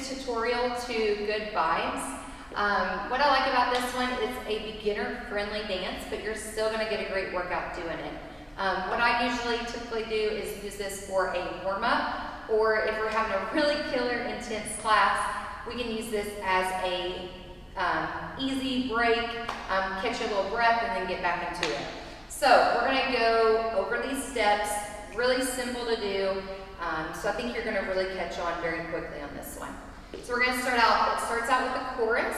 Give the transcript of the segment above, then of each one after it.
tutorial to Good Vibes. What I like about this one, it's a beginner-friendly dance, but you're still going to get a great workout doing it. What I usually typically do is use this for a warm-up, or if we're having a really killer intense class, we can use this as a easy break, catch a little breath, and then get back into it. So we're going to go over these steps, really simple to do, so I think you're going to really catch on very quickly on this one. So we're going to start out, it starts out with the chorus.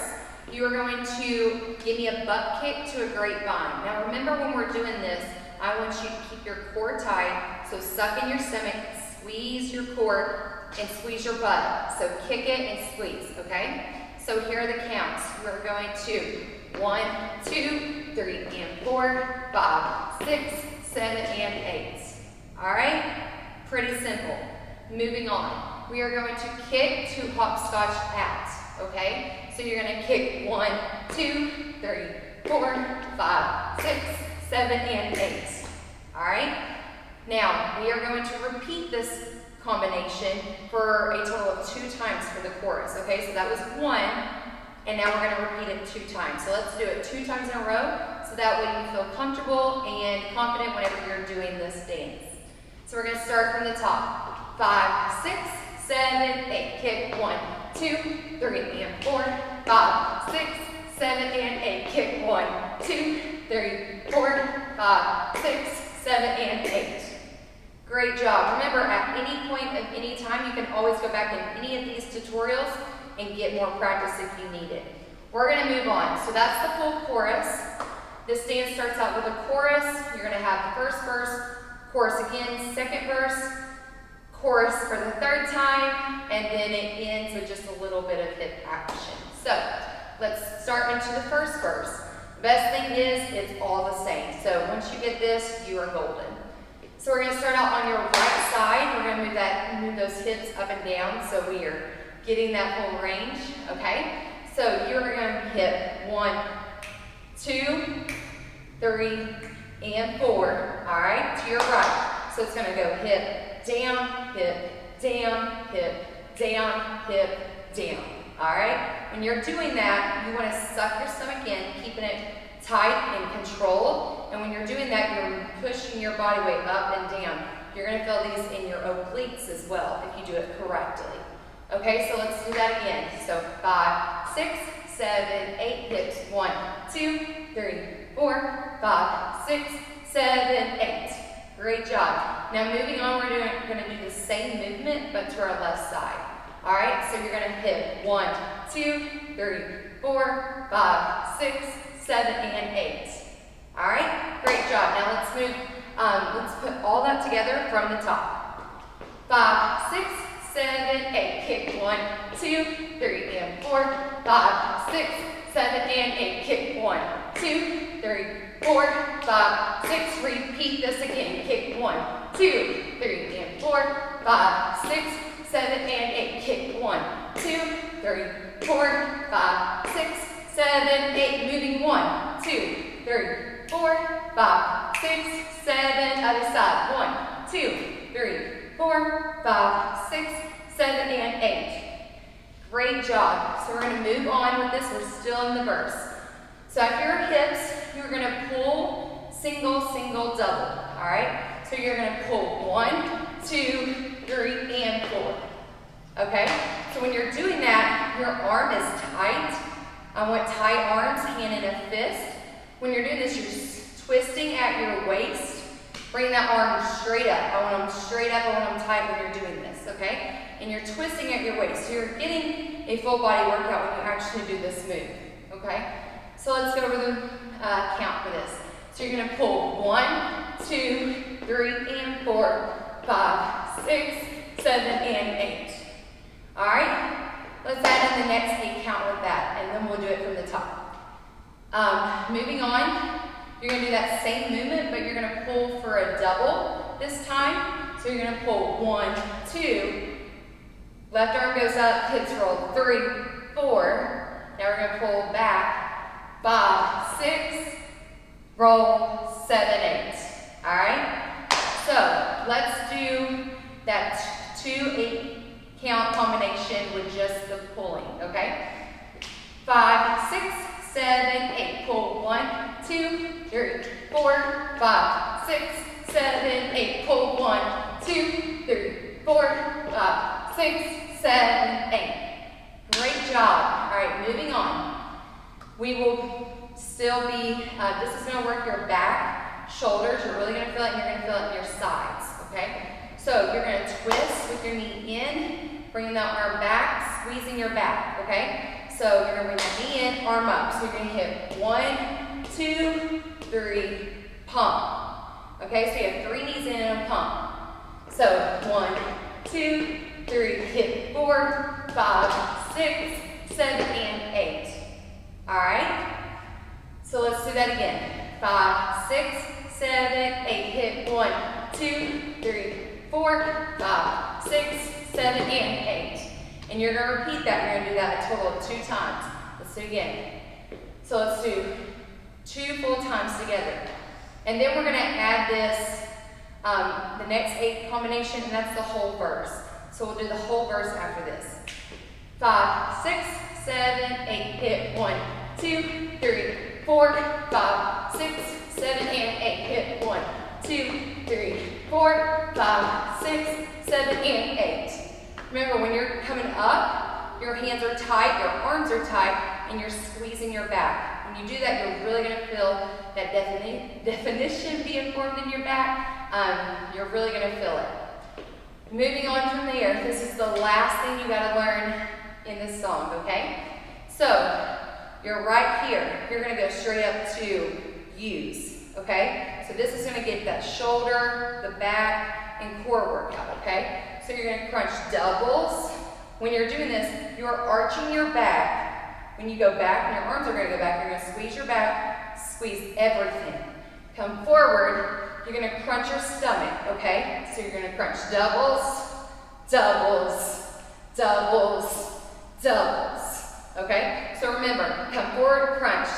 You are going to give me a butt kick to a grapevine. Now remember, when we're doing this, I want you to keep your core tight, so suck in your stomach, squeeze your core, and squeeze your butt. So kick it and squeeze, okay? So here are the counts. We're going to 1, 2, 3, and 4, 5, 6, 7, and 8. All right? Pretty simple. Moving on. We are going to kick to hopscotch at, okay? So you're going to kick 1, 2, 3, 4, 5, 6, 7, and 8. All right? Now, we are going to repeat this combination for a total of 2 times for the chorus, okay? So that was 1, and now we're going to repeat it 2 times. So let's do it 2 times in a row, so that way you feel comfortable and confident whenever you're doing this dance. So we're going to start from the top. 5, 6, 7, 8. Kick 1, 2, 3, and 4, 5, 6, 7, and 8. Kick 1, 2, 3, 4, 5, 6, 7, and 8. Great job. Remember, at any point of any time, you can always go back in any of these tutorials and get more practice if you need it. We're going to move on. So that's the full chorus. This dance starts out with a chorus. You're going to have the first verse, chorus again, second verse, chorus for the 3rd time, and then it ends with just a little bit of hip action. So let's start into the first verse. The best thing is it's all the same. So once you get this, you are golden. So we're going to start out on your right side. We're going to move those hips up and down so we are getting that full range, okay? So you're going to hit 1, 2, 3, and 4, all right, to your right. So it's going to go hip, down, hip, down, hip, down, hip, down, all right? When you're doing that, you want to suck your stomach in, keeping it tight and controlled. And when you're doing that, you're pushing your body weight up and down. You're going to feel these in your obliques as well if you do it correctly. Okay, so let's do that again. So 5, 6, 7, 8 hips. 1, 2, 3, 4, 5, 6, 7, 8. Great job. Now moving on, we're going to do the same movement but to our left side. All right, so you're going to hit 1, 2, 3, 4, 5, 6, 7, and 8. All right, great job. Now let's move, let's put all that together from the top. 5, 6, 7, 8. Kick 1, 2, 3, and 4, 5, 6, 7, and 8. Kick 1, 2, 3, 4, 5, 6. Repeat this again. Kick 1, 2, 3, and 4, 5, 6, 7, and 8. Kick 1, 2, 3, 4, 5, 6, 7, 8. Moving 1, 2, 3, 4, 5, 6, 7. Other side. 1, 2, 3, 4, 5, 6, 7, and 8. Great job. So we're going to move on with this. We're still in the verse. So after your hips, you're going to pull single, single, double. All right? So you're going to pull 1, 2, 3, and 4. Okay? So when you're doing that, your arm is tight. I want tight arms, hand in a fist. When you're doing this, you're twisting at your waist. Bring that arm straight up. I want them straight up. I want them tight when you're doing this, okay? And you're twisting at your waist. So you're getting a full body workout when you actually do this move, okay? So let's go over the count for this. So you're going to pull 1, 2, 3, and 4, 5, 6, 7, and 8. All right? Let's add in the next 8 count with that, and then we'll do it from the top. Moving on, you're going to do that same movement, but you're going to pull for a double this time. So you're going to pull 1, 2, left arm goes up, hips roll, 3, 4. Now we're going to pull back, 5, 6, roll, 7, 8. All right? So let's do that 2, 8, count combination with just the pulling, okay? 5, 6, 7, 8. Pull 1, 2, 3, 4, 5, 6, 7, 8. Pull 1, 2, 3, 4, 5, 6, 7, 8. Great job. All right, moving on. We will still be, this is going to work your back, shoulders. You're really going to feel it, and you're going to feel it in your sides, okay? So you're going to twist with your knee in, bringing that arm back, squeezing your back, okay? So you're going to bring that knee in, arm up. So you're going to hit 1, 2, 3, pump. Okay, so you have 3 knees in and a pump. So 1, 2, 3, hit 4, 5, 6, 7, and 8. All right? So let's do that again. 5, 6, 7, 8. Hit 1, 2, 3, 4, 5, 6, 7, and 8. And you're going to repeat that. You're going to do that a total of 2 times. Let's do it again. So let's do 2 full times together. And then we're going to add this, the next 8 combination, and that's the whole verse. So we'll do the whole verse after this. 5, 6, 7, 8. Hit 1, 2, 3, 4, 5, 6, 7, and 8. Hit 1, 2, 3, 4, 5, 6, 7, and 8. Remember, when you're coming up, your hands are tight, your arms are tight, and you're squeezing your back. When you do that, you're really going to feel that definition being formed in your back. You're really going to feel it. Moving on from there, this is the last thing you got to learn in this song, okay? So, you're right here. You're going to go straight up to U's, okay? So this is going to get that shoulder, the back, and core workout, okay? So you're going to crunch doubles. When you're doing this, you're arching your back. When you go back, and your arms are going to go back, you're going to squeeze your back, squeeze everything. Come forward, you're going to crunch your stomach, okay? So you're going to crunch doubles, doubles, doubles, doubles, okay? So remember, come forward, crunch,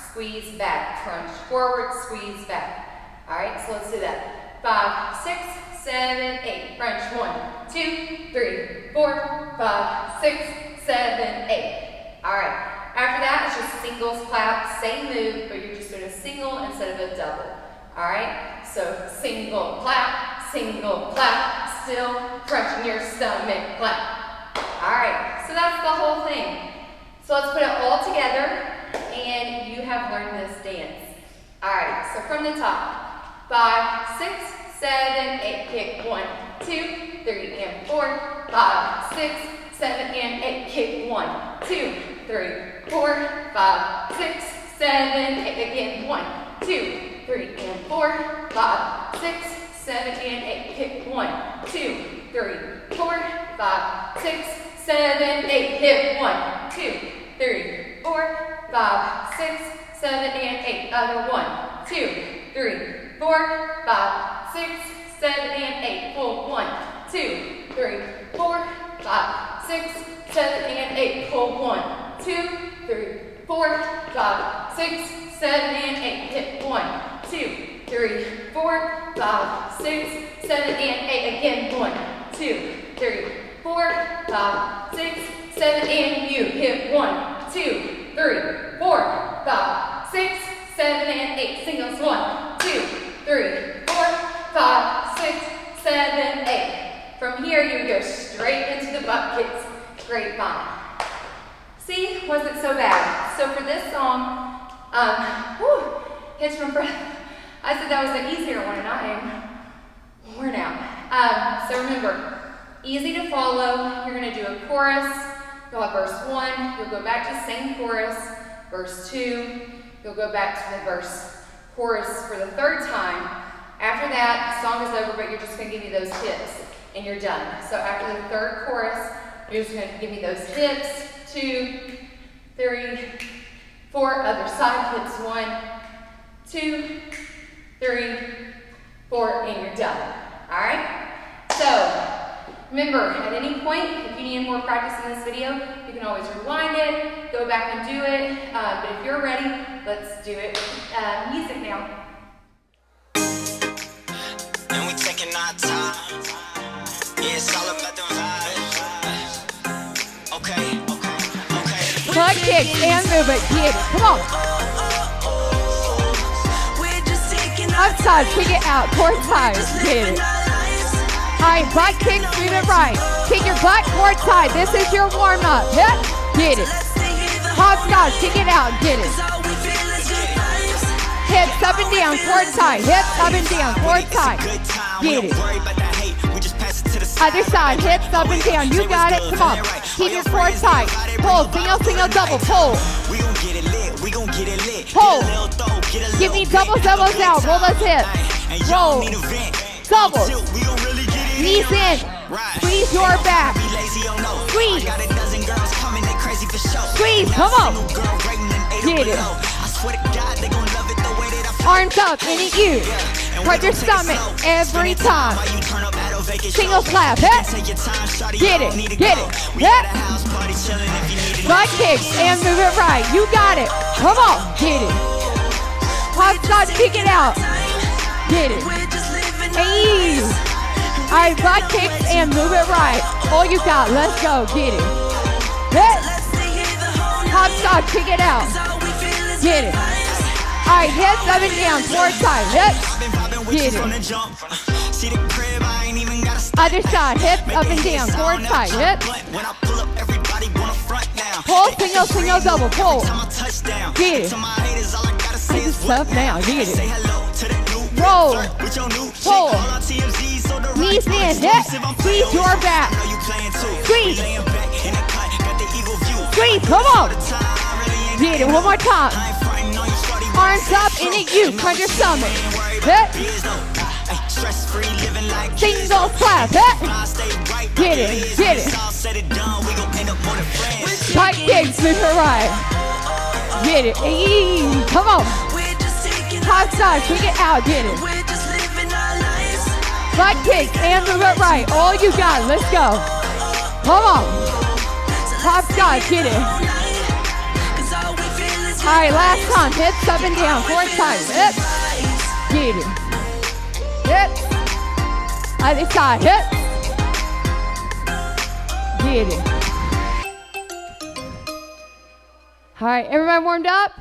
squeeze back, crunch forward, squeeze back. All right, so let's do that. 5, 6, 7, 8. Crunch 1, 2, 3, 4, 5, 6, 7, 8. All right. After that, it's just singles clap, same move, but you're just doing a single instead of a double. All right. So single clap, still crunching your stomach, clap. All right. So that's the whole thing. So let's put it all together, and you have learned this dance. All right. So from the top, 5, 6, 7, 8, kick 1, 2, 3, and 4, 5, 6, 7, and 8, kick 1, 2, 3, 4, 5, 6, 7, 8, again, 1, 2, 3, and 4, 5, 6, 7, and 8, kick 1, 2, 3, 4, 5, 6, 7, 8, hit 1, 2, 3, 4, 5, 6, 7, and 8, other 1, 2, 3, 4, 5, 6, 7, and 8. Pull 1, 2, 3, 4, 5, 6, 7, and 8. Pull 1, 2, 3, 4, 5, 6, 7, and 8. Hit 1, 2, 3, 4, 5, 6, 7, and 8. Again, 1, 2, 3, 4, 5, 6, 7, and you. Hit 1, 2, 3, 4, 5, 6, 7, and 8. Singles 1, 2, 3, 4, 5, 6, 7, 8. From here, you go straight into the butt kicks. Grapevine. See, wasn't so bad. So for this song, hitch from breath. I said that was the easier one, and I am worn out. So remember, easy to follow. You're going to do a chorus. You'll have verse 1. You'll go back to the same chorus. Verse 2. You'll go back to the chorus for the 3rd time. After that, the song is over, but you're just going to give me those hips, and you're done. So after the 3rd chorus, you're just going to give me those hips. 2, 3, 4. Other side, hips. 1, 2, 3, 4, and you're done. All right? So, remember, at any point, if you need more practice in this video, you can always rewind it, go back and do it. But if you're ready, let's do it with music now. And we taking our time. Yeah, it's all about the vibe. Butt kicks and move it. Get it. Come on. Outside, kick it out. Towards side. Get it. All right, butt kicks, move it right. Kick your butt towards side. This is your warm up. Hip. Get it. Hopscotch, kick it out. Get it. Hips up and down, towards side. Hips up and down, towards side. Get it. Other side, hips up and down. You got it. Come on. Keep your towards side. Pull, single, single, double. Pull. Pull. Give me doubles, doubles now. Roll those hips. Roll. Doubles. Knees in. Squeeze your back. Squeeze. Squeeze. Come on. Get it. Arms up, in at you. Touch your stomach every time. Single slap, hit. Get it, hit. Butt kicks and move it right. You got it. Come on, get it. Hopscotch, kick it out. Get it. Hey. All right, butt kicks and move it right. All you got, let's go, get it. Hit. Hopscotch, kick it out. Get it. All right, hips up and down, towards side, hips, get it. Other side, hips up and down, towards side, hips. Pull, single, single, double, pull. Get it. Take this stuff now, get it. Roll, pull. Knees in, hip, squeeze your back. Squeeze. Squeeze, come on. Get it, one more time. Arms up, in at you, crunch your stomach. Hit. Single slap, hit. Get it, get it. Butt kicks, move it right. Get it, eee, come on. Hot side, kick it out, get it. Butt kicks and move it right. All you got, let's go. Come on. Hot side, get it. All right, last time, hips up and down, towards side, hips, get it, hips, other side, hips, get it. All right, everybody warmed up?